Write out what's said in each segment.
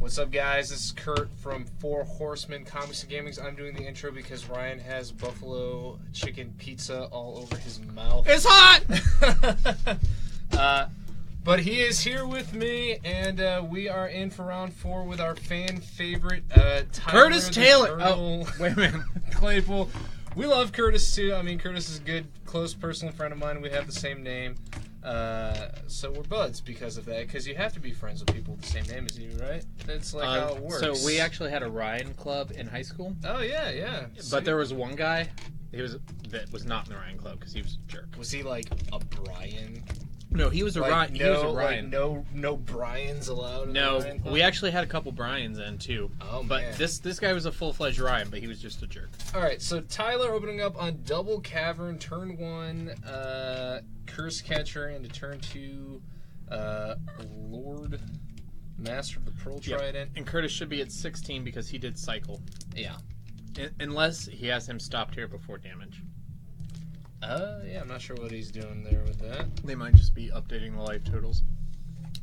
What's up, guys? This is Kurt from Four Horsemen Comics and Gamings. I'm doing the intro because Ryan has buffalo chicken pizza all over his mouth. It's hot! But he is here with me, and we are in for round 4 with our fan favorite, Curtis Taylor. Oh, wait a minute. Claypole. We love Curtis, too. I mean, Curtis is a good, close personal friend of mine. We have the same name. So we're buds because of that, because you have to be friends with people with the same name as you, right? That's like how it works. So we actually had a Ryan club in high school. Oh, yeah. But there was one guy that was not in the Ryan club because he was a jerk. Was he like a Brian? No, he was a Ryan. He was a Ryan. Like no Brian's allowed in the Ryan club? We actually had a couple Brians in too. Oh, but man. this guy was a full-fledged Ryan, but he was just a jerk. Alright, so Tyler opening up on Double Cavern, turn 1, Curse Catcher, and to turn 2, Lord Master of the Pearl Trident. And Curtis should be at 16 because he did cycle. Yeah. Unless he has him stopped here before damage. Yeah, I'm not sure what he's doing there with that. They might just be updating the life totals.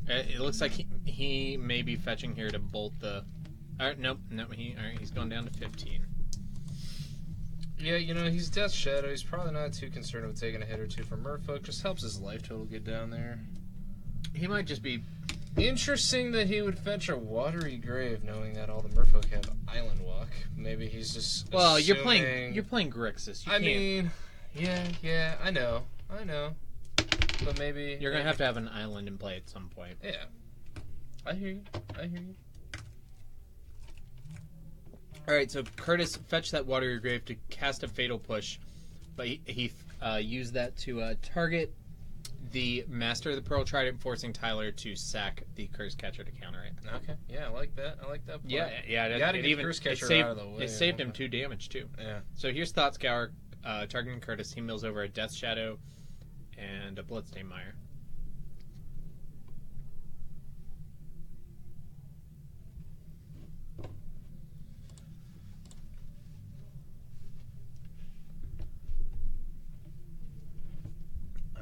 It looks like he may be fetching here to bolt the... Nope, he's gone down to 15. Yeah, he's Death Shadow. He's probably not too concerned with taking a hit or two from Merfolk. Just helps his life total get down there. He might just be... Interesting that he would fetch a Watery Grave, knowing that all the Merfolk have Island Walk. Maybe he's just Well, assuming... you're playing Grixis. I mean, yeah, I know. But maybe... You're going to have an island in play at some point. Yeah. I hear you. Alright, so Curtis fetched that Watery Grave to cast a Fatal Push, but he used that to target the Master of the Pearl Trident, forcing Tyler to sack the Curse Catcher to counter it. Okay, yeah, I like that. Play. Yeah. You gotta get Curse Catcher out of the way. It saved him 2 damage, too. Yeah. So here's Thought Scour, targeting Curtis. He mills over a Death Shadow and a Bloodstained Mire.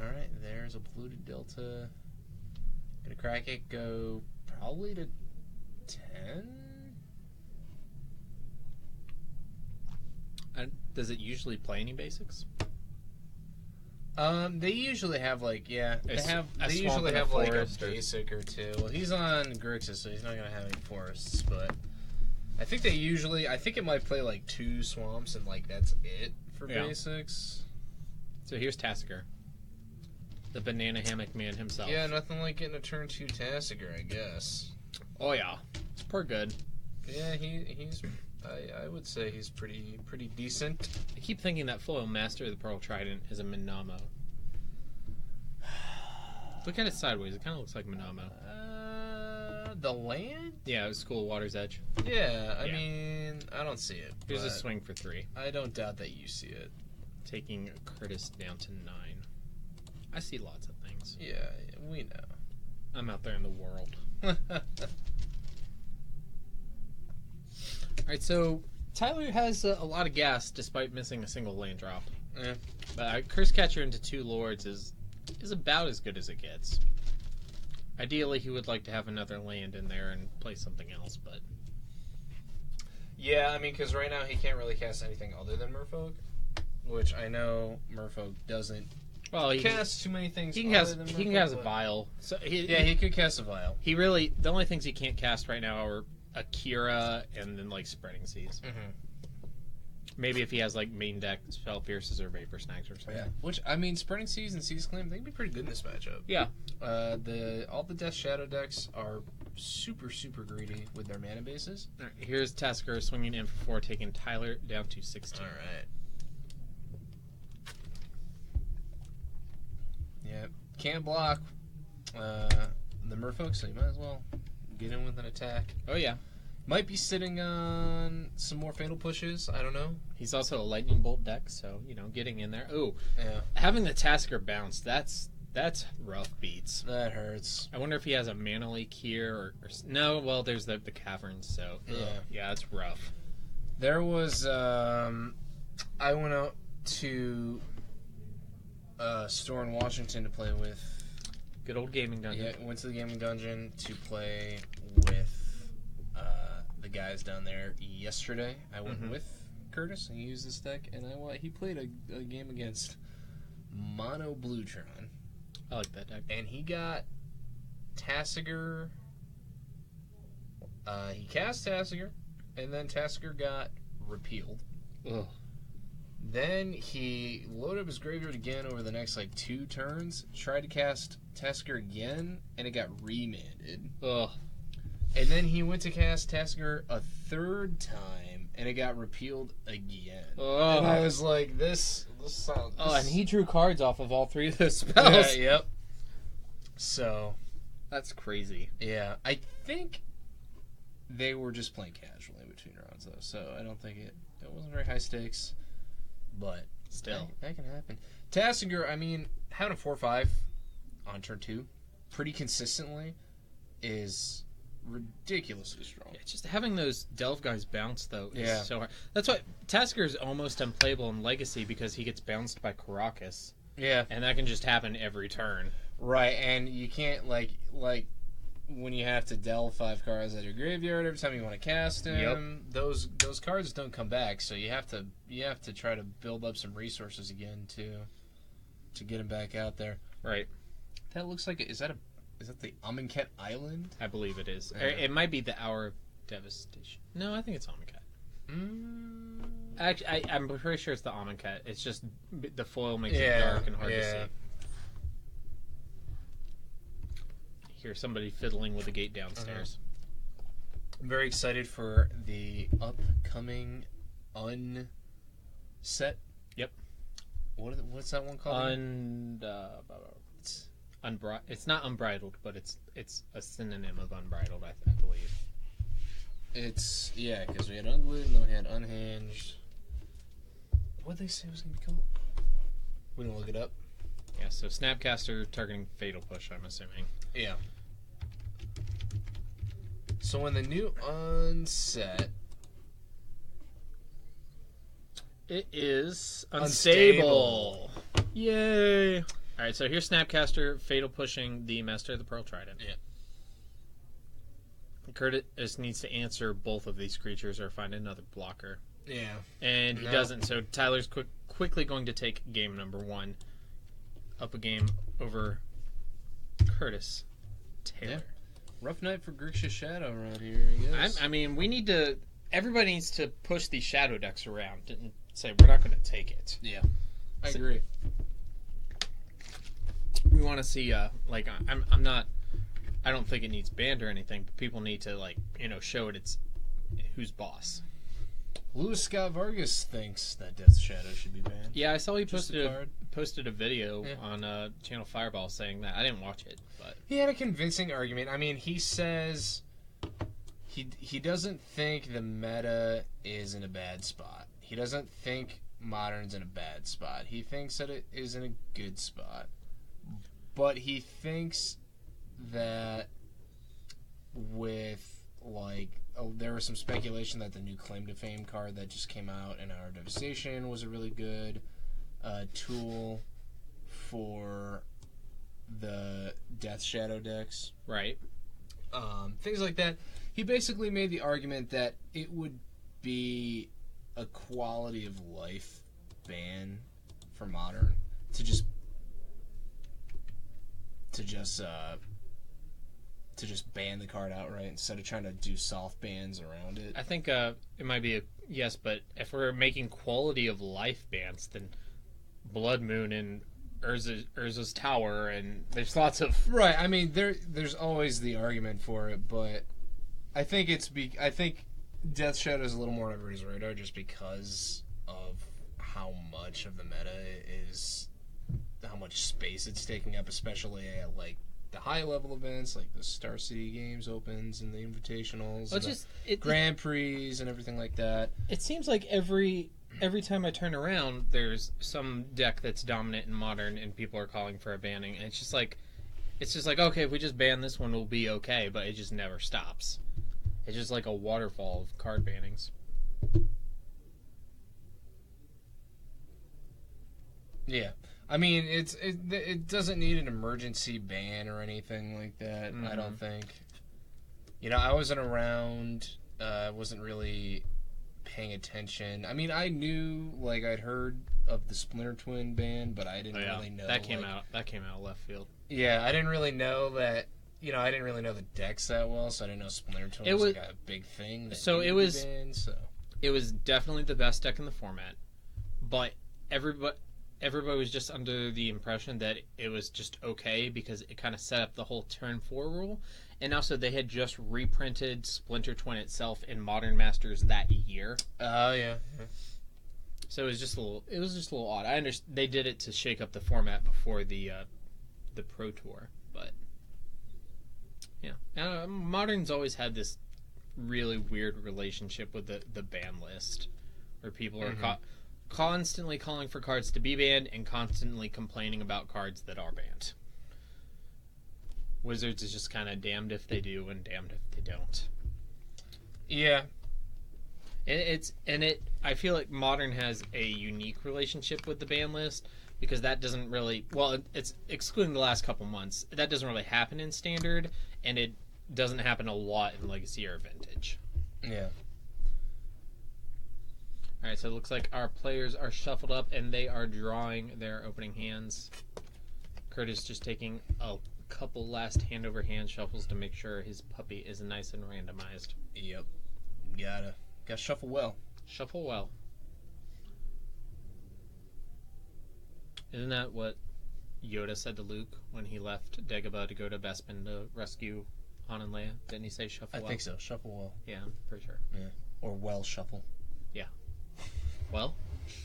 Alright, there's a polluted delta. Gonna crack it, go probably to 10? Does it usually play any basics? They usually have like they usually have like a basic or two. Well, he's on Grixis, so he's not gonna have any forests, but I think it might play like 2 swamps and like that's it for basics. So here's Tassiger. The banana hammock man himself. Yeah, nothing like getting a turn 2 Tassiger, I guess. Oh yeah, it's pretty good. Yeah, he's. I would say he's pretty decent. I keep thinking that full Master of the Pearl Trident is a Minamo. Look at it sideways. It kind of looks like Minamo. The land? Yeah, it was School of Water's Edge. Yeah, I mean, I don't see it. Here's a swing for 3. I don't doubt that you see it. Taking Curtis down to 9. I see lots of things. Yeah, we know. I'm out there in the world. Alright, so Tyler has a lot of gas despite missing a single land drop. Yeah. But Curse Catcher into 2 Lords is about as good as it gets. Ideally, he would like to have another land in there and play something else, but... Yeah, I mean, because right now he can't really cast anything other than Merfolk, which I know Merfolk doesn't cast too many things. He can cast a Vial. So he could cast a Vial. The only things he can't cast right now are Akira and then like Spreading Seas. Mm-hmm. Maybe if he has like main deck Spell Pierces or Vapor Snags or something. Yeah. Which I mean, Spreading Seas and Seas Claim, they'd be pretty good in this matchup. Yeah. All the Death Shadow decks are super greedy with their mana bases. All right, here's Tasker swinging in for 4, taking Tyler down to 16. All right. Yeah, can't block the Merfolk, so you might as well get in with an attack. Oh yeah. Might be sitting on some more Fatal Pushes. I don't know. He's also a Lightning Bolt deck, so getting in there. Ooh, yeah. Having the Tasker bounce, that's rough beats. That hurts. I wonder if he has a Mana Leak here or no. Well, there's the caverns, so yeah, that's rough. There was I went out to store in Washington to play with. Good old gaming dungeon. Yeah, went to the gaming dungeon to play with the guys down there yesterday. I went with Curtis, and he used this deck, and he played a game against Mono Bluetron. I like that deck. And he got Tasigur. He cast Tasigur, and then Tasigur got repealed. Ugh. Then he loaded up his graveyard again over the next 2 turns, tried to cast Tasigur again, and it got remanded. Ugh. And then he went to cast Tasigur a 3rd time, and it got repealed again. Ugh. And I was like, this sounds... Oh, and he drew cards off of all 3 of those spells. Yeah, yep. So... That's crazy. Yeah, I think they were just playing casually between rounds, though, so I don't think it wasn't very high stakes. But still, that can happen. Tasigur, I mean, having a 4/5 on turn 2 pretty consistently is ridiculously strong. Yeah, just having those Delve guys bounce, though, is so hard. That's why Tasigur is almost unplayable in Legacy, because he gets bounced by Karakas. Yeah. And that can just happen every turn. Right, and you can't, like when you have to delve 5 cards out of your graveyard every time you want to cast him, those cards don't come back, so you have to try to build up some resources again to get him back out there. Right. That looks like is that the Amonkhet Island? I believe it is. Yeah. It might be the Hour of Devastation. No, I think it's Amonkhet. Actually, I'm pretty sure it's the Amonkhet. It's just the foil makes it dark and hard to see. Hear somebody fiddling with a gate downstairs. I'm very excited for the upcoming unset. Yep. What's that one called? It's not unbridled, but it's a synonym of unbridled, I believe. It's because we had unglued and then we had unhinged. What did they say it was going to be called? We didn't look it up. Yeah, so Snapcaster targeting Fatal Push, I'm assuming. Yeah. So when the new unset... It is unstable. Yay! Alright, so here's Snapcaster, Fatal Pushing the Master of the Pearl Trident. Yeah. Curtis needs to answer both of these creatures or find another blocker. Yeah. And he doesn't, so Tyler's quickly going to take game number 1. Up a game over Curtis Taylor. Yeah. Rough night for Grixis Shadow around here, I guess. I mean, everybody needs to push these shadow decks around and say, we're not going to take it. Yeah. I agree. We want to see, I don't think it needs banned or anything, but people need to, show it's who's boss. Louis Scott Vargas thinks that Death Shadow should be banned. Yeah, I saw he posted a video on Channel Fireball saying that. I didn't watch it, but he had a convincing argument. I mean, he says he doesn't think the meta is in a bad spot. He doesn't think Modern's in a bad spot. He thinks that it is in a good spot. But he thinks that with there was some speculation that the new Claim to Fame card that just came out in Hour of Devastation was a really good tool for the Death Shadow decks. Right. Things like that. He basically made the argument that it would be a quality of life ban for Modern to just ban the card outright instead of trying to do soft bans around it. I think it might be a yes, but if we're making quality of life bans, then Blood Moon and Urza's Tower, and there's lots of right. I mean, there's always the argument for it, but I think I think Death Shadow is a little more on everybody's radar just because of how much of the meta is, how much space it's taking up, especially at the high level events like the Star City Games Opens and the Invitationals, Grand Prix and everything like that. It seems like every time I turn around, there's some deck that's dominant in Modern, and people are calling for a banning. And it's just like, okay, if we just ban this one, we'll be okay. But it just never stops. It's just like a waterfall of card bannings. Yeah. I mean, it doesn't need an emergency ban or anything like that. Mm-hmm. I don't think. I wasn't around wasn't really paying attention. I mean, I knew, like, I'd heard of the Splinter Twin band, but I didn't really know. That came out left field. Yeah, I didn't really know that. I didn't really know the decks that well, so I didn't know Splinter Twin was like a big thing. It was definitely the best deck in the format, but everybody was just under the impression that it was just okay because it kind of set up the whole turn 4 rule. And also, they had just reprinted Splinter Twin itself in Modern Masters that year. Oh yeah. So it was just a little odd. I understand they did it to shake up the format before the Pro Tour, but yeah, Modern's always had this really weird relationship with the ban list, where people are constantly calling for cards to be banned and constantly complaining about cards that are banned. Wizards is just kind of damned if they do and damned if they don't. Yeah. I feel like Modern has a unique relationship with the ban list because that doesn't really, it's excluding the last couple months, that doesn't really happen in Standard, and it doesn't happen a lot in Legacy or Vintage. Yeah. Alright, so it looks like our players are shuffled up and they are drawing their opening hands. Curtis just taking a couple last hand over hand shuffles to make sure his puppy is nice and randomized. Yep. Gotta shuffle well. Shuffle well. Isn't that what Yoda said to Luke when he left Dagobah to go to Bespin to rescue Han and Leia? Didn't he say shuffle well? I think so. Shuffle well. Yeah, I'm pretty sure. Yeah. Or well shuffle. Yeah. Well,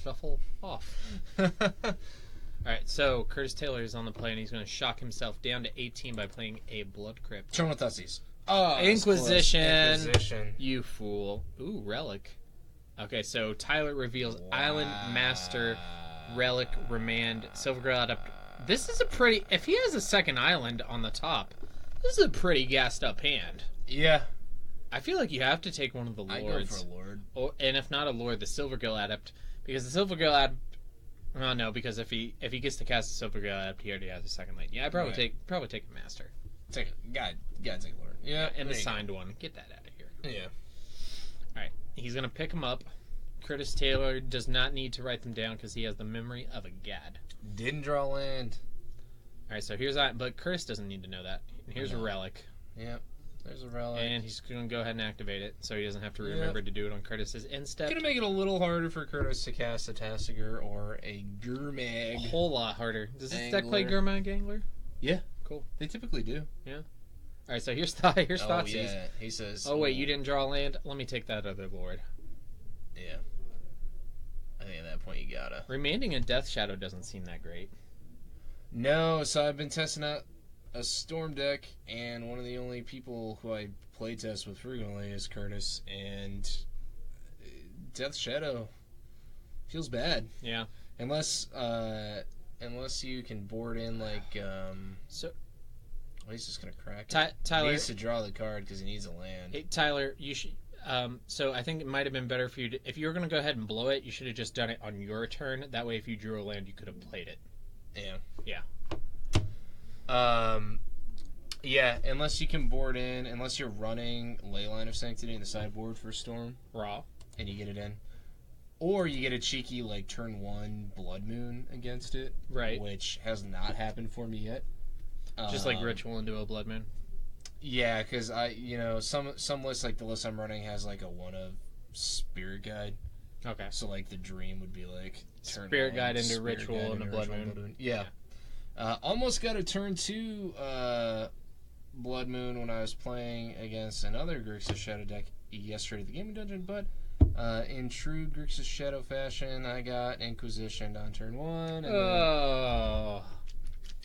shuffle off. Alright, so Curtis Taylor is on the play and he's going to shock himself down to 18 by playing a Blood Crypt. Chrono Thussies. Oh, Inquisition. You fool. Ooh, Relic. Okay, so Tyler reveals Island Master, Relic, Remand, Silvergrail Adept. This is a pretty... If he has a second island on the top, this is a pretty gassed up hand. Yeah. I feel like you have to take one of the lords. I go for a lord. And if not a lord, the Silvergill Adept. Because the Silvergill Adept... Oh, no, because if he gets to cast the Silvergill Adept, he already has a second lane. Yeah, I'd probably take a Master. Gotta take a lord. Yeah, and the signed one. Get that out of here. Yeah. Alright, he's going to pick him up. Curtis Taylor does not need to write them down because he has the memory of a gad. Didn't draw land. Alright, so here's that. But Curtis doesn't need to know that. Here's a Relic. Yep. There's a Relic. And he's going to go ahead and activate it so he doesn't have to remember to do it on Curtis's end step. Going to make it a little harder for Curtis to cast a Tasigur or a Gurmag. A whole lot harder. Does this deck play Gurmag Angler? Yeah. Cool. They typically do. Yeah. Alright, so here's Thoughtseize. Oh, yeah. He says... Oh, wait, you didn't draw land? Let me take that other lord. Yeah. I think at that point you gotta. Remanding a Death Shadow doesn't seem that great. No, so I've been testing out a Storm deck, and one of the only people who I play test with frequently is Curtis, and Death Shadow feels bad. Yeah. Unless you can board in, like, So... Well, he's just gonna crack it. Tyler he needs to draw the card because he needs a land. Hey, Tyler, you should... so I think it might have been better for you to... If you were going to go ahead and blow it, you should have just done it on your turn. That way, if you drew a land, you could have played it. Yeah. Yeah. Yeah, unless you can board in... Unless you're running Leyline of Sanctity in the sideboard for Storm. Raw. And you get it in. Or you get a cheeky, like, turn 1 Blood Moon against it. Right. Which has not happened for me yet. Just like Ritual into a Blood Moon? Yeah, because some lists, like the list I'm running, has like a 1 of Spirit Guide. Okay. So like the dream would be like turn Spirit Guide into Ritual and a Blood Moon. Yeah. Almost got a turn 2 Blood Moon when I was playing against another Grixis Shadow deck yesterday at the Gaming Dungeon, but in true Grixis Shadow fashion, I got Inquisitioned on turn 1.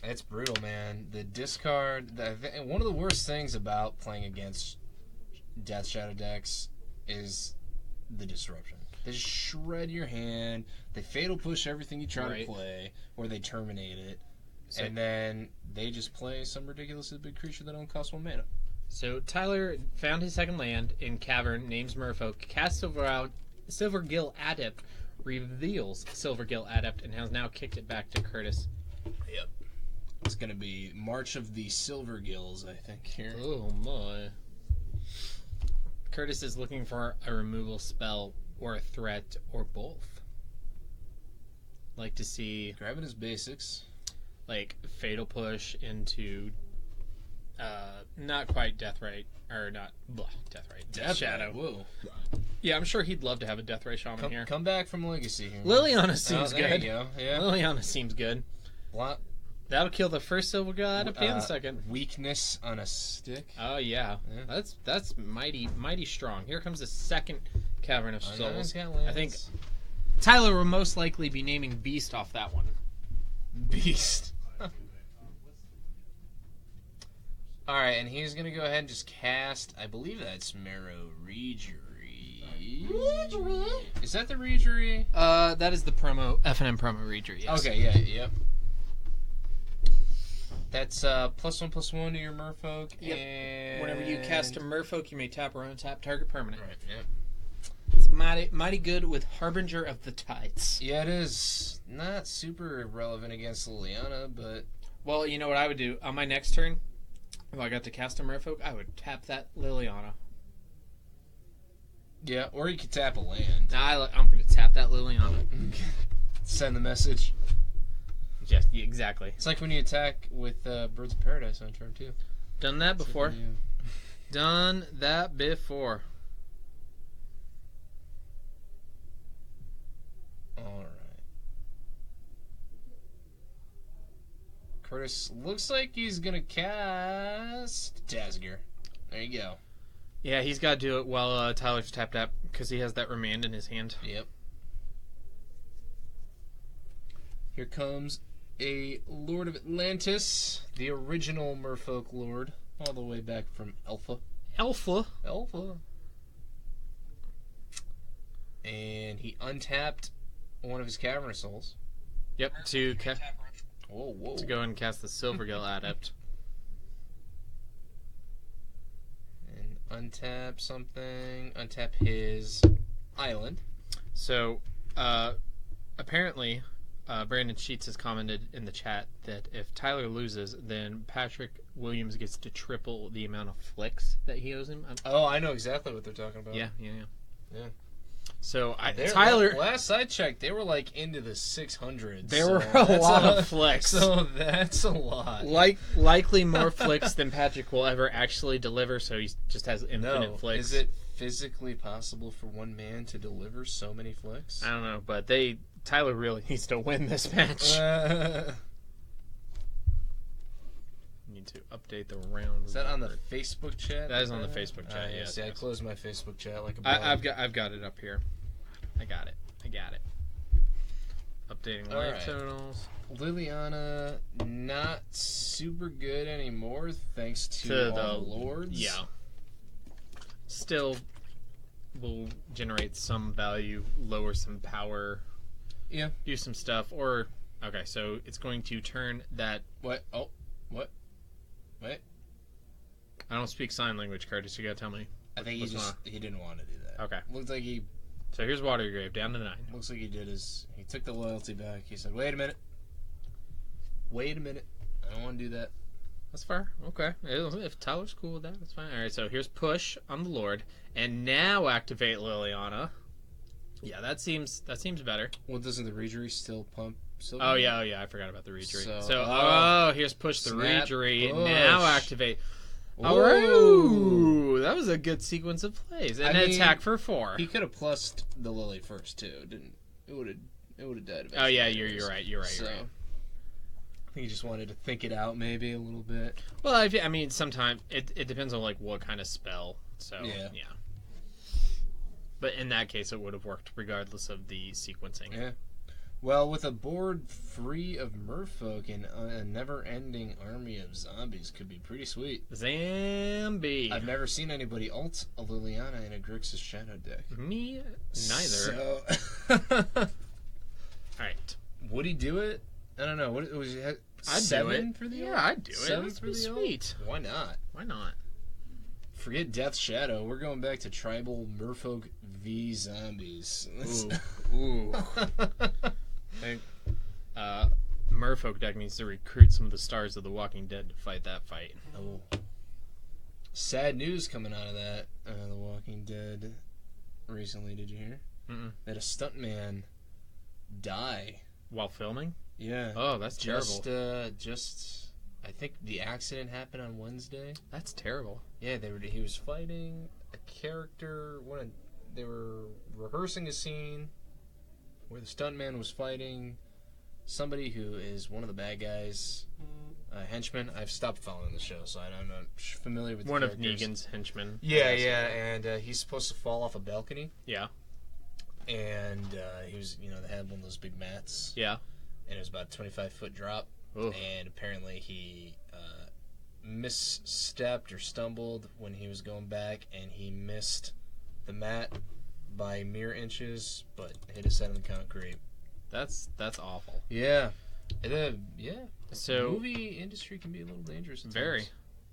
And it's brutal, man. The discard... one of the worst things about playing against Death Shadow decks is the disruption. They just shred your hand. They fatal push everything you try to play, or they terminate it. So, and then they just play some ridiculously big creature that don't cost 1 mana. So Tyler found his second land in Cavern, names Merfolk, casts Silvergill Adept, reveals Silvergill Adept, and has now kicked it back to Curtis. Yep. It's going to be March of the Silvergills, I think, here. Oh, my. Curtis is looking for a removal spell or a threat or both. Like to see grabbing his basics, like Fatal Push into not quite Deathray or not Deathray. Death Shadow. Whoa. Yeah, I'm sure he'd love to have a Deathray Shaman here. Come back from Legacy here. Liliana seems there good. You go. Yeah. Liliana seems good. What? That'll kill the first Silver God adept and the second. Weakness on a stick. Oh yeah. That's mighty strong. Here comes the second Cavern of Souls. I think Tyler will most likely be naming Beast off that one. Beast. Alright, and he's going to go ahead and just cast, I believe that's Merfolk. Is that the Regery? That is the promo, FNM promo Regery, yes. Okay, yeah, yep. That's +1/+1 to your Merfolk, yep. And whenever you cast a Merfolk, you may tap or untap target permanent. Right, yep. It's mighty good with Harbinger of the Tides. Yeah, it is. Not super relevant against Liliana, but... Well, you know what I would do? On my next turn, if I got to cast a Merfolk, I would tap that Liliana. Yeah, or you could tap a land. Nah, I'm going to tap that Liliana. Send the message. Yes, exactly. It's like when you attack with Birds of Paradise on turn 2. Done that before. Done that before. Alright. Curtis looks like he's going to cast Tazgir. There you go. Yeah, he's got to do it while Tyler's tapped up because he has that remand in his hand. Yep. Here comes a Lord of Atlantis, the original Merfolk Lord, all the way back from Alpha. Alpha. And he untapped one of his Cavern of Souls. Yep, to whoa. To go and cast the Silvergill Adept. And untap something. Untap his island. So, apparently, Brandon Sheets has commented in the chat that if Tyler loses, then Patrick Williams gets to triple the amount of flicks that he owes him. Oh, I know exactly what they're talking about. Yeah. Yeah. So Tyler, last I checked, they were like into the 600s. There were a lot of flicks. So that's a lot. Likely more flicks than Patrick will ever actually deliver. So he just has infinite flicks. Is it physically possible for one man to deliver so many flicks? I don't know, but Tyler really needs to win this match. Need to update the round. Is that on the Facebook chat? That is on the Facebook chat. Yes. I closed my Facebook chat like a bug. I've got it up here. I got it. Updating life totals. Liliana not super good anymore thanks to all the lords. Yeah. Still will generate some value, lower some power. Yeah. Do some stuff okay, so it's going to turn that what? Oh, what? Wait. I don't speak sign language, Curtis. You gotta tell me. I think he didn't want to do that. Okay. Looks like he. So here's Watergrave down to 9. Looks like he took the loyalty back. He said, "Wait a minute. I don't want to do that." That's fair. Okay. If Tyler's cool with that, that's fine. All right. So here's push on the Lord, and now activate Liliana. Yeah, that seems better. Well, doesn't the Regery still pump? Oh yeah, I forgot about the Regery. So here's push the Regery. Now activate. Oh, that was a good sequence of plays. And attack for 4. He could have plussed the Lily first too. It would have died eventually. Oh yeah, you're right. You're right. I think he just wanted to think it out maybe a little bit. Well, I mean, sometimes it depends on like what kind of spell. So yeah. But in that case, it would have worked regardless of the sequencing. Yeah. Well, with a board free of Merfolk and a never-ending army of zombies could be pretty sweet. Zambi. I've never seen anybody ult a Liliana in a Grixis Shadow deck. Me neither. All right. Would he do it? I don't know. What was it? I'd 7 do it. For the ult? I'd do it. 7 for the sweet. Ult? Why not? Forget Death Shadow. We're going back to tribal Merfolk v Zombies. Ooh. Merfolk deck needs to recruit some of the stars of The Walking Dead to fight that fight. Oh. Sad news coming out of that. The Walking recently. Did you hear? Mm-mm. That a stuntman die while filming. Yeah. Oh, that's terrible. I think the accident happened on Wednesday. That's terrible. Yeah, he was fighting a character. They were rehearsing a scene where the stuntman was fighting somebody who is one of the bad guys, henchman. I've stopped following the show, so I'm not familiar with one the of Negan's henchmen. Yeah, and he's supposed to fall off a balcony. Yeah. And he was, they had one of those big mats. Yeah. And it was about a 25-foot drop. Oof. And apparently he misstepped or stumbled when he was going back, and he missed the mat by mere inches, but hit his head on the concrete. That's awful. Yeah. So movie industry can be a little dangerous. Very.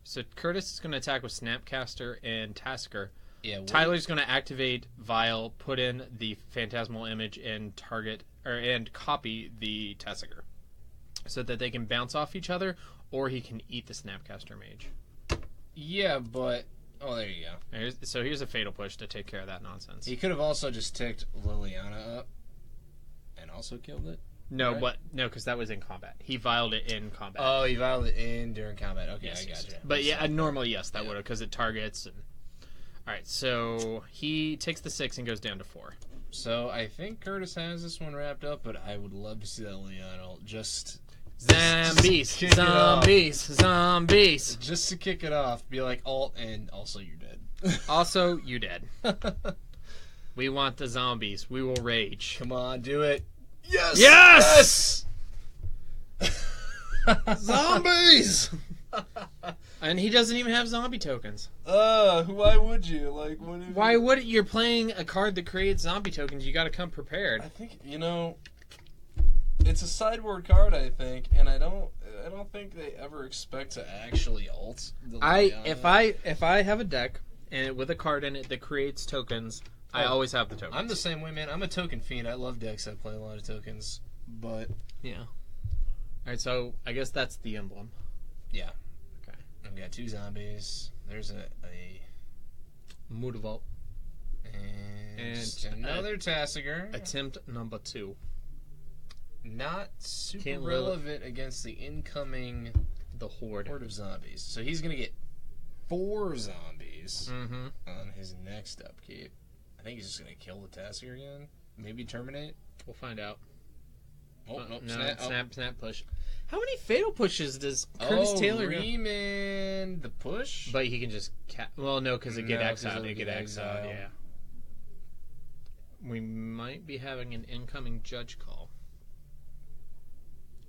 So Curtis is going to attack with Snapcaster and Tasker. Yeah. Tyler's going to activate Vial, put in the phantasmal image, and and copy the Tessiger, so that they can bounce off each other, or he can eat the Snapcaster Mage. Yeah, but there you go. Here's a Fatal Push to take care of that nonsense. He could have also just ticked Liliana up and also killed it. No, right? Because that was in combat. He vialed it in combat. Oh, he vialed it in during combat. Okay, yes, I got you. But normally, yes, that would have, because it targets. And all right, so he takes the 6 and goes down to 4. So I think Curtis has this one wrapped up, but I would love to see that Liliana just zombies. Just to kick it off, be like, alt, and also you're dead. Also, you dead. We want the zombies. We will rage. Come on, do it. Yes! Yes! Zombies! And he doesn't even have zombie tokens. Why would you? Why would you're playing a card that creates zombie tokens? You got to come prepared. I think it's a sideboard card. I think, and I don't think they ever expect to actually ult. If I have a deck and with a card in it that creates tokens, I always have the tokens. I'm the same way, man. I'm a token fiend. I love decks that play a lot of tokens, but yeah. All right, so I guess that's the emblem. Yeah. Okay. I've got 2 zombies. There's a Mutavault. And another Tessiger. Attempt number 2. Not super relevant against the incoming horde of zombies. So he's going to get 4 zombies on his next upkeep. I think he's just going to kill the Tessiger again. Maybe terminate. We'll find out. Oh, no, snap push. How many Fatal Pushes does Curtis Taylor go? Remand the push? But he can just... Well, no, because it get exiled. It get exiled, yeah. We might be having an incoming judge call.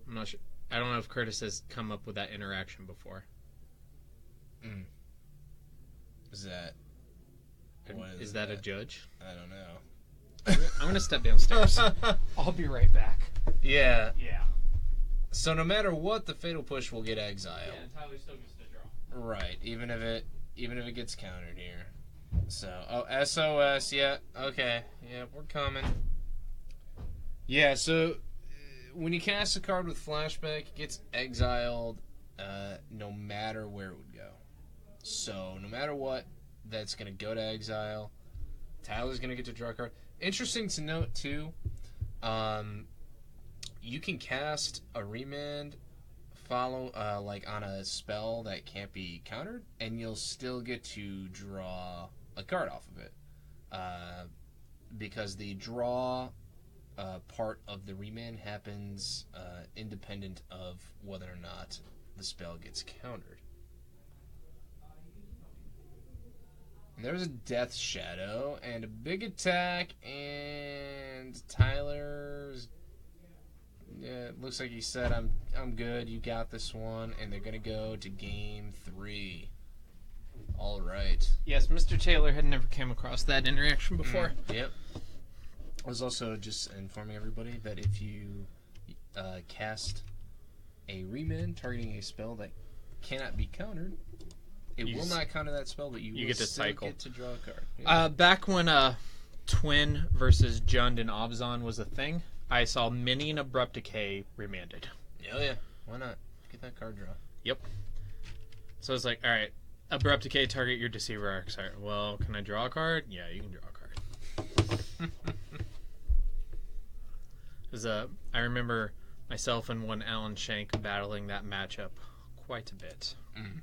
I'm not sure. I don't know if Curtis has come up with that interaction before. Is that... Is that a judge? I don't know. I'm going to step downstairs. I'll be right back. Yeah. Yeah. So no matter what, the Fatal Push will get exiled. Yeah, and Tyler still gets to draw. Right. Even if it gets countered here. So, SOS, yeah. Okay. Yeah, we're coming. Yeah, so when you cast a card with flashback, it gets exiled no matter where it would go. So, no matter what, that's going to go to exile. Tyler's going to get to draw a card. Interesting to note, too, you can cast a remand on a spell that can't be countered, and you'll still get to draw a card off of it. Because the draw part of the remand happens independent of whether or not the spell gets countered. And there's a Death Shadow and a big attack, and Tyler's... Yeah, it looks like he said, I'm good, you got this one, and they're going to go to game 3. All right. Yes, Mr. Taylor had never come across that interaction before. Yep. I was also just informing everybody that if you cast a remand targeting a spell that cannot be countered, it will not counter that spell, but you will get to still cycle. Get to draw a card. Yeah. Back when Twin versus Jund and Obzon was a thing, I saw Minion Abrupt Decay remanded. Oh yeah, why not? Get that card draw. Yep. So it's like, alright, Abrupt Decay, target your Deceiver Archetype. Well, can I draw a card? Yeah, you can draw a card. I remember myself and one Alan Shank battling that matchup quite a bit. Mm.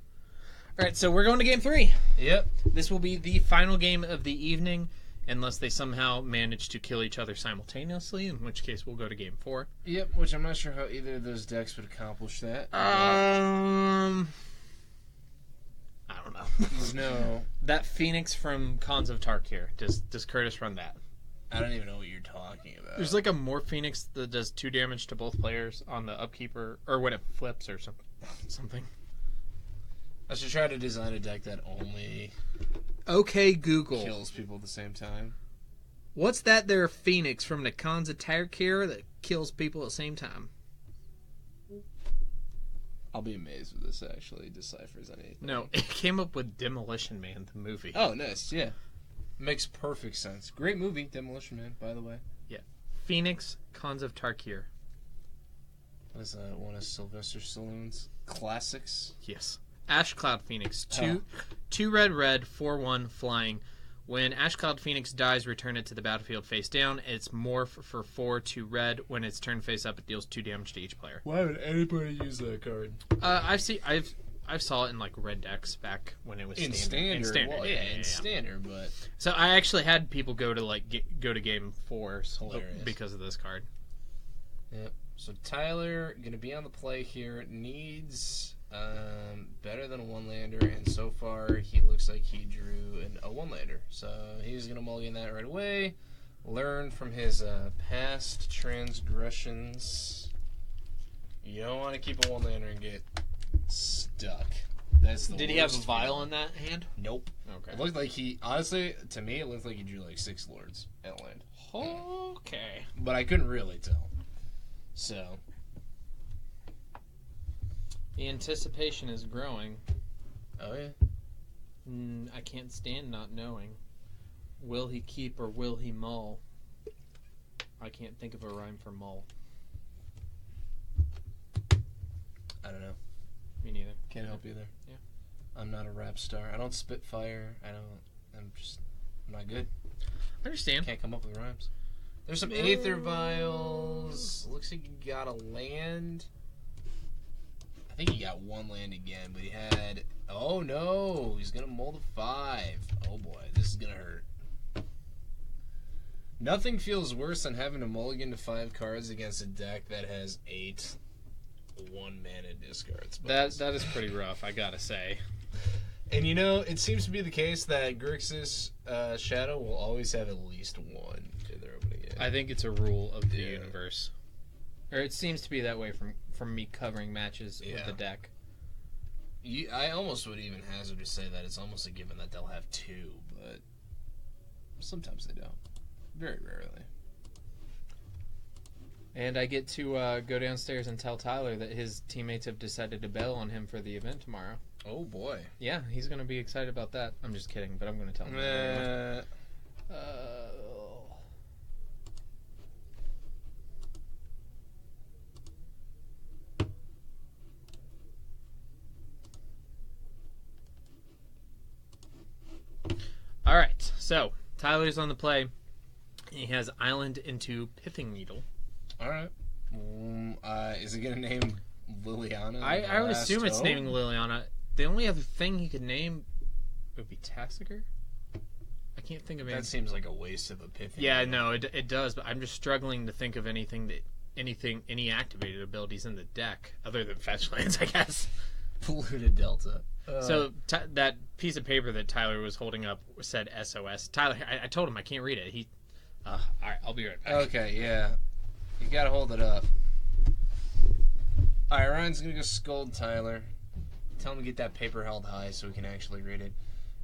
All right, so we're going to game 3. Yep. This will be the final game of the evening, unless they somehow manage to kill each other simultaneously, in which case we'll go to game 4. Yep, which I'm not sure how either of those decks would accomplish that. I don't know. No. That Phoenix from Cons of Tarkir, does Curtis run that? I don't even know what you're talking about. There's like a Morph Phoenix that does 2 damage to both players on the upkeeper, or when it flips or something. I should try to design a deck that only Google kills people at the same time. What's that there Phoenix from the Cons of Tarkir that kills people at the same time? I'll be amazed if this actually deciphers anything. No, it came up with Demolition Man, the movie. Oh, nice, yeah. Makes perfect sense. Great movie, Demolition Man, by the way. Yeah. Phoenix, Cons of Tarkir. What is that? One of Sylvester Stallone's classics? Yes. Ash Cloud Phoenix. 2 red, 4/1 flying. When Ash Cloud Phoenix dies, return it to the battlefield face down. It's morph for 4 to red. When it's turned face up, it deals 2 damage to each player. Why would anybody use that card? I've saw it in like red decks back when it was standard. Well, yeah, standard, but so I actually had people go to game 4 because of this card. Yep. So Tyler gonna be on the play here. Needs better than a 1-lander, and so far he looks like he drew a 1-lander. So he's gonna mulligan that right away. Learn from his past transgressions. You don't want to keep a 1-lander and get stuck. That's the Did he have a vial in that hand? Nope. Okay. It looked like to me, it looked like he drew like 6 lords at land. Okay. But I couldn't really tell. So. The anticipation is growing. Oh, yeah? I can't stand not knowing. Will he keep or will he mull? I can't think of a rhyme for mull. I don't know. Me neither. Can't help either. Yeah. I'm not a rap star. I don't spit fire. I'm not good. I understand. Can't come up with rhymes. There's some Aether Vials. Looks like he got a land. I think he got 1 land again, but he had... Oh, no. He's going to mull to 5. Oh, boy. This is going to hurt. Nothing feels worse than having to mulligan to 5 cards against a deck that has 8 1-mana discards. That is pretty rough, I gotta say. And it seems to be the case that Grixis Shadow will always have at least 1 in their opening game. I think it's a rule of the universe. Or it seems to be that way from me covering matches with the deck. I almost would even hazard to say that it's almost a given that they'll have 2, but sometimes they don't. Very rarely. And I get to go downstairs and tell Tyler that his teammates have decided to bail on him for the event tomorrow. Oh, boy. Yeah, he's going to be excited about that. I'm just kidding, but I'm going to tell him. Anyway. All right, so Tyler's on the play. He has Island into Pithing Needle. All right. Is he going to name Liliana? I would assume it's naming Liliana. The only other thing he could name would be Tassiger. I can't think of anything. That seems like a waste of a Pithing Yeah, Needle. no, it does, but I'm just struggling to think of any activated abilities in the deck other than fetch lands, I guess. Polluted Delta. So that piece of paper that Tyler was holding up said SOS. Tyler, I told him I can't read it. All right, I'll be right back. Okay, yeah. You gotta hold it up. Alright, Ryan's gonna go scold Tyler. Tell him to get that paper held high so we can actually read it.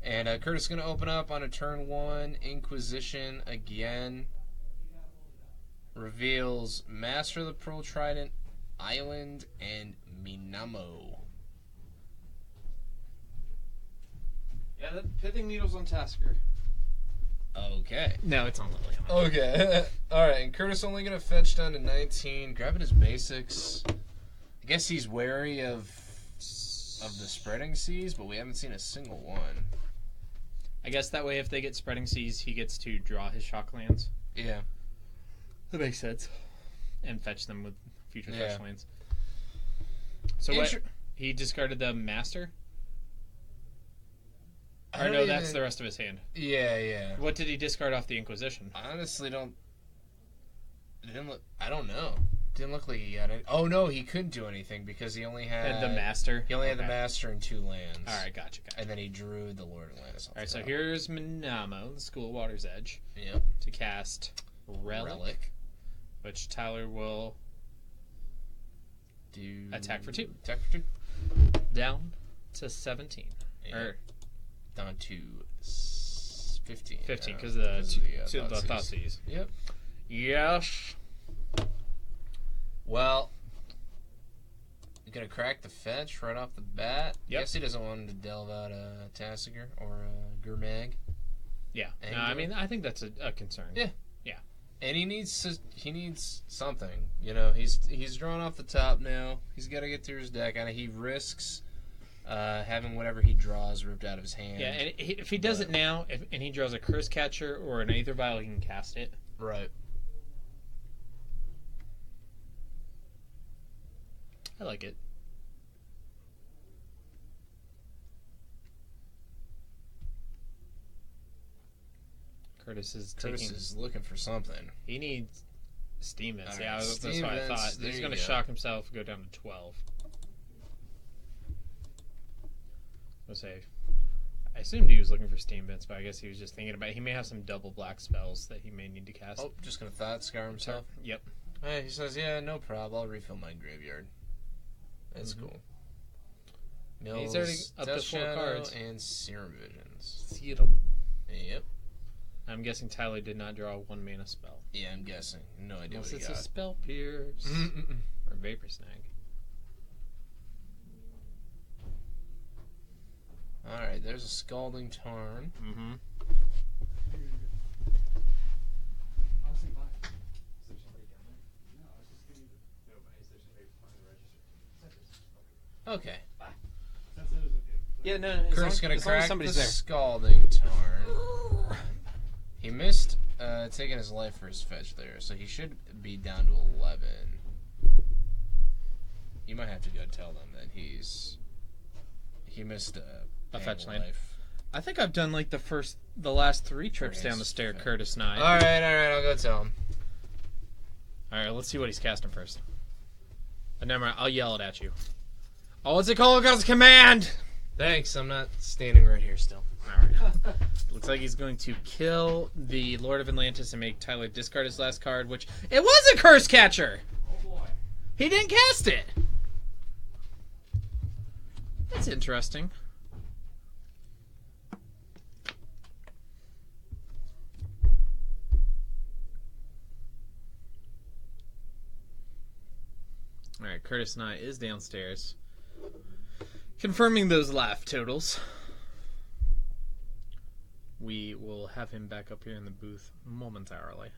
And Curtis is gonna open up on a turn 1. Inquisition again. Reveals Master of the Pearl Trident, Island, and Minamo. Yeah, the Pithing Needle's on Tasker. Okay. No, it's on Liliana. Okay. Alright, and Curtis only going to fetch down to 19. Grabbing his basics. I guess he's wary of the Spreading Seas, but we haven't seen a single one. I guess that way if they get Spreading Seas, he gets to draw his shock lands. Yeah. That makes sense. And fetch them with future fetch lands. So what? He discarded the Master? Or no, that's the rest of his hand. Yeah. What did he discard off the Inquisition? I honestly don't... I don't know. Didn't look like he got it. Oh, no, he couldn't do anything because he only had... the Master? He only had the Master and 2 lands. Alright, gotcha. And then he drew the Lord of Atlantis off. Alright, so here's Minamo, the School of Water's Edge. Yep. To cast Relic. Which Tyler will... Attack for 2. Attack for 2. Down to 17. Yeah. Or... Down to 15. 15, because the Thoughtseize. Yep. Yes. Well, you're going to crack the fetch right off the bat? Yep. Guess he doesn't want him to delve out a Tassiger or a Gurmag. Yeah. No, I mean, I think that's a concern. Yeah. Yeah. And he needs something. You know, he's drawn off the top now. He's got to get through his deck, and he risks having whatever he draws ripped out of his hand. Yeah, and if he does it now, and he draws a Curse Catcher or an Aether Vial, he can cast it. Right. I like it. Curtis is looking for something. He needs Steam Vents. Right, yeah, that's what I thought. He's going to shock himself, go down to 12. I assumed he was looking for Steam Vents, but I guess he was just thinking about it. He may have some double black spells that he may need to cast. Oh, just going to Thought Scar himself? Yep. Hey, he says, yeah, no problem. I'll refill my graveyard. That's cool. Mills, he's already up to 4 cards. And Serum Visions. Serum. Yep. I'm guessing Tyler did not draw a 1 mana spell. Yeah, I'm guessing. No idea Unless what he it's got. a Spell Pierce. Or Vapor Snag. Alright, there's a Scalding Tarn. Mm-hmm. Okay. Yeah, no. Kurt's gonna crack the there. Scalding Tarn. He missed taking his life for his fetch there, so he should be down to 11. You might have to go tell them that he missed a fetch land. Life. I think I've done like the last 3 trips down the stair, Curtis and I. All right, I'll go tell him. All right, let's see what he's casting first. Never mind, I'll yell it at you. Oh, what's it called? God's command. Thanks, I'm not standing right here still. All right. Looks like he's going to kill the Lord of Atlantis and make Tyler discard his last card, which it was a Curse Catcher. Oh boy. He didn't cast it. That's interesting. All right, Curtis and I is downstairs, confirming those laugh totals. We will have him back up here in the booth momentarily.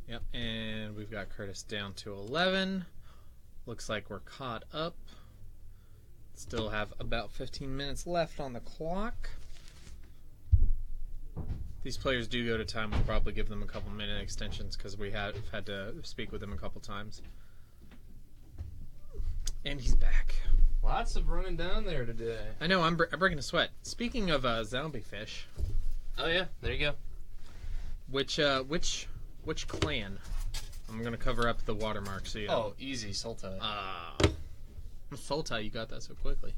Yep, and we've got Curtis down to 11. Looks like we're caught up. Still have about 15 minutes left on the clock. These players do go to time. We'll probably give them a couple minute extensions because we have had to speak with them a couple times. And he's back. Lots of running down there today. I know, I'm breaking a sweat. Speaking of zombie fish. Oh yeah, there you go. Which clan? I'm gonna cover up the watermark so you know. Oh, easy, Sultai. Sultai, you got that so quickly.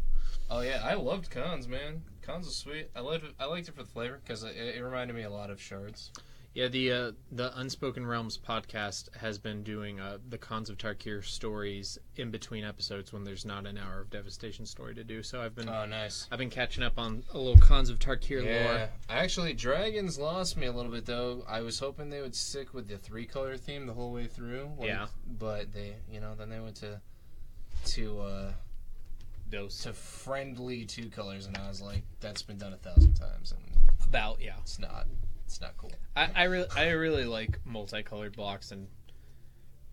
Oh yeah, I loved Cons, man. Cons was sweet. I liked it for the flavor because it reminded me a lot of Shards. Yeah, the Unspoken Realms podcast has been doing the Cons of Tarkir stories in between episodes when there's not an Hour of Devastation story to do. So I've been nice. I've been catching up on a little Cons of Tarkir lore. Actually, Dragons lost me a little bit though. I was hoping they would stick with the 3-color theme the whole way through. But they, then they went to friendly 2 colors, and I was like, that's been done 1,000 times, and it's not. It's not cool. I really like multicolored blocks and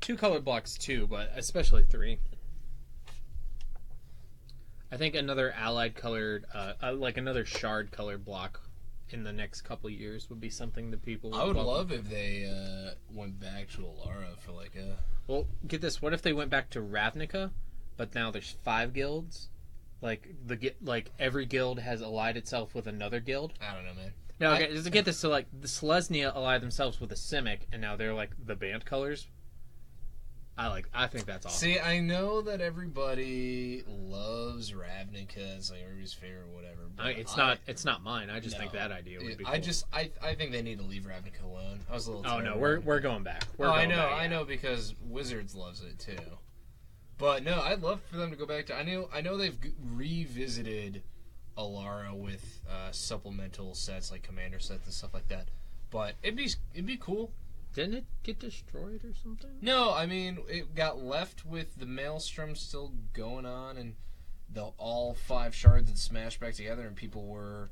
2-colored blocks too, but especially 3. I think another allied colored, like another shard colored block in the next couple years would be something that people would I would love if they went back to Alara for like a... Well, get this. What if they went back to Ravnica, but now there's 5 guilds? Like every guild has allied itself with another guild? I don't know, man. No, okay, just to get this, so like the Selesnya allied themselves with a Simic, and now they're like the band colors. I think that's awesome. See, I know that everybody loves Ravnica. It's like everybody's favorite, whatever. But it's not mine. I just think that idea would be cool. I think they need to leave Ravnica alone. I was a little. Oh no, we're going back. I know because Wizards loves it too. But no, I'd love for them to go back to. I know they've revisited Alara with supplemental sets like commander sets and stuff like that. But it'd be cool. Didn't it get destroyed or something? No, I mean it got left with the Maelstrom still going on, and all 5 shards had smashed back together, and people were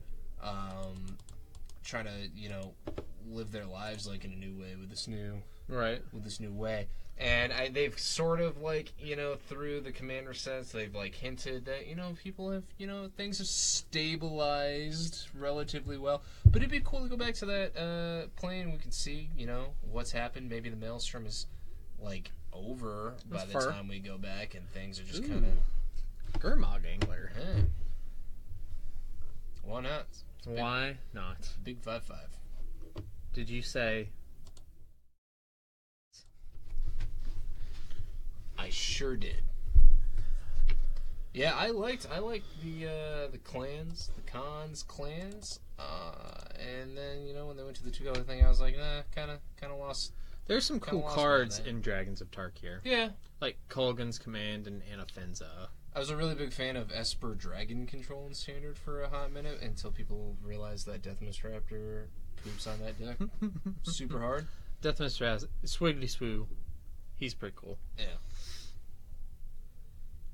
trying to live their lives like in a new way with this new way. And they've sort of through the commander sets they've hinted that people have things have stabilized relatively well, but it'd be cool to go back to that plane. We can see what's happened. Maybe the Maelstrom is over by the time we go back, and things are just kind of Gurmag Angler. Hey. Why not? Why not? Big 5/5. Did you say? I sure did. Yeah, I liked the clans, the Khans clans, and then when they went to the 2-color thing, I was like, kind of lost. There's some cool cards in Dragons of Tarkir. Yeah, like Kolgan's Command and Anafenza. I was a really big fan of Esper Dragon Control in Standard for a hot minute until people realized that Deathmist Raptor poops on that deck super hard. Deathmist Raptor, Swiggly Swoo, he's pretty cool. Yeah.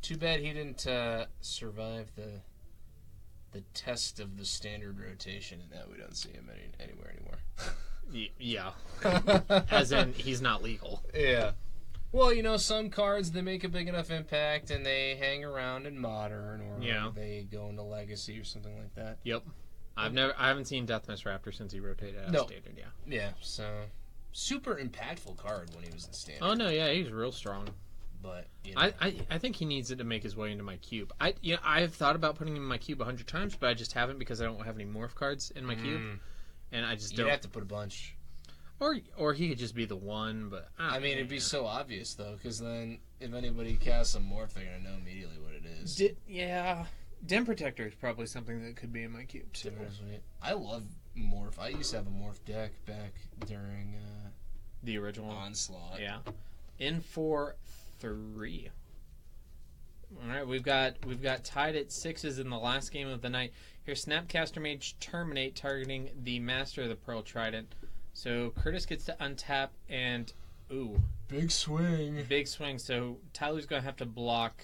Too bad he didn't survive the test of the Standard rotation, and now we don't see him anywhere anymore. Yeah. As in, he's not legal. Yeah. Well, some cards, they make a big enough impact, and they hang around in Modern, or they go into Legacy or something like that. Yep. I haven't seen Deathmist Raptor since he rotated out of Standard, Yeah, so super impactful card when he was in Standard. Oh, no, yeah, he's real strong. But I think he needs it to make his way into my cube. I've thought about putting him in my cube 100 times, but I just haven't because I don't have any morph cards in my cube, and I just don't. You'd have to put a bunch, or he could just be the one. But I mean, it'd be so obvious though, because then if anybody casts a morph, they're gonna know immediately what it is. Den Protector is probably something that could be in my cube too. I love morph. I used to have a morph deck back during the original Onslaught. Yeah, in for 3. All right, we've got tied at 6s in the last game of the night. Here's Snapcaster Mage Terminate, targeting the Master of the Pearl Trident. So Curtis gets to untap and big swing. So Tyler's gonna have to block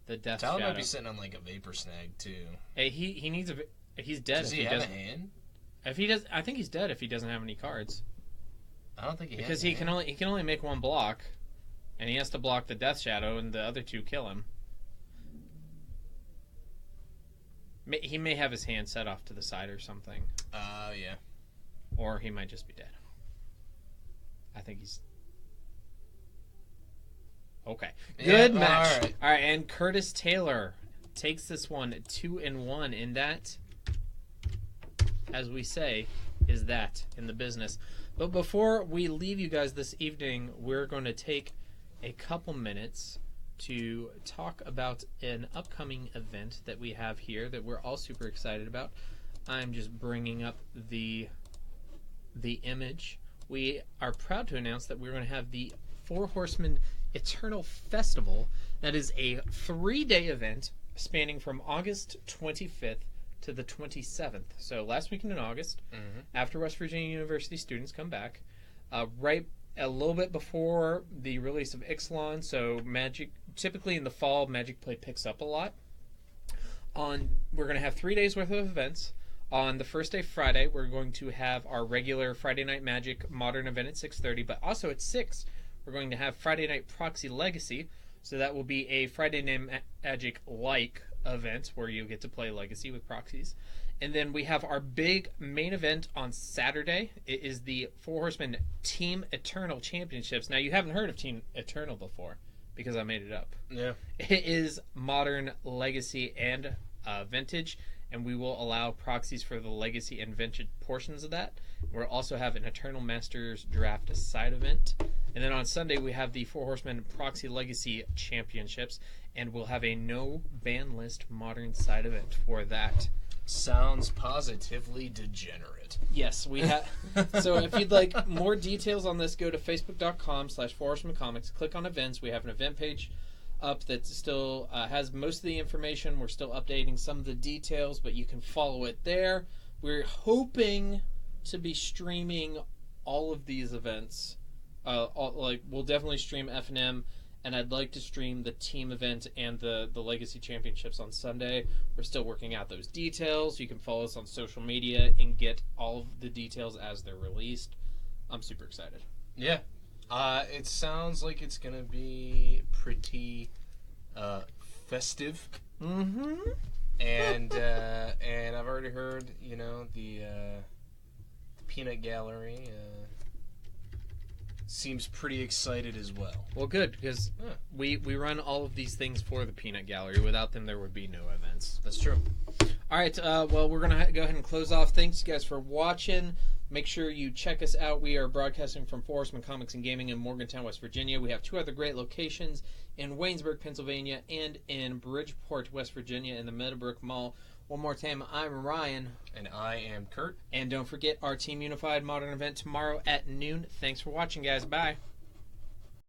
the Death Tyler Shadow. might be sitting on a Vapor Snag too. Hey, he needs he's dead. Does he have a hand? If he does, I think he's dead if he doesn't have any cards. I don't think he because has he can only make 1 block. And he has to block the Death Shadow, and the other 2 kill him. He may have his hand set off to the side or something. Yeah. Or he might just be dead. I think he's... Okay. Good match. All right, and Curtis Taylor takes this one 2-1 in that, as we say, is that in the business. But before we leave you guys this evening, we're going to take a couple minutes to talk about an upcoming event that we have here that we're all super excited about. I'm just bringing up the image. We are proud to announce that we're going to have the 4 Horsemen Eternal Festival. That is a 3-day event spanning from August 25th to the 27th. So last weekend in August, after West Virginia University students come back, right a little bit before the release of Ixalan. So Magic, typically in the fall, Magic play picks up a lot. We're going to have 3 days worth of events. On the first day, Friday, we're going to have our regular Friday Night Magic Modern event at 6:30, but also at 6, we're going to have Friday Night Proxy Legacy. So that will be a Friday Night Magic-like event where you get to play Legacy with proxies. And then we have our big main event on Saturday. It is the Four Horsemen Team Eternal Championships. Now, you haven't heard of Team Eternal before because I made it up. Yeah. It is Modern, Legacy, and Vintage, and we will allow proxies for the Legacy and Vintage portions of that. We'll also have an Eternal Masters Draft side event. And then on Sunday, we have the Four Horsemen Proxy Legacy Championships, and we'll have a no ban list Modern side event for that. Sounds positively degenerate. Yes, we have. So if you'd like more details on this, go to facebook.com/4horsemancomics. Click on events. We have an event page up that still has most of the information. We're still updating some of the details, but you can follow it there. We're hoping to be streaming all of these events. We'll definitely stream F&M. And I'd like to stream the team event and the Legacy Championships on Sunday. We're still working out those details. You can follow us on social media and get all of the details as they're released. I'm super excited. Yeah. It sounds like it's going to be pretty festive. Mm-hmm. And I've already heard, the Peanut Gallery seems pretty excited as well. Well, good, because we run all of these things for the Peanut Gallery. Without them, there would be no events. That's true. All right, well, we're going to go ahead and close off. Thanks, guys, for watching. Make sure you check us out. We are broadcasting from Four Horsemen Comics and Gaming in Morgantown, West Virginia. We have 2 other great locations in Waynesburg, Pennsylvania, and in Bridgeport, West Virginia, in the Meadowbrook Mall. One more time, I'm Ryan. And I am Kurt. And don't forget our Team Unified Modern event tomorrow at noon. Thanks for watching, guys. Bye.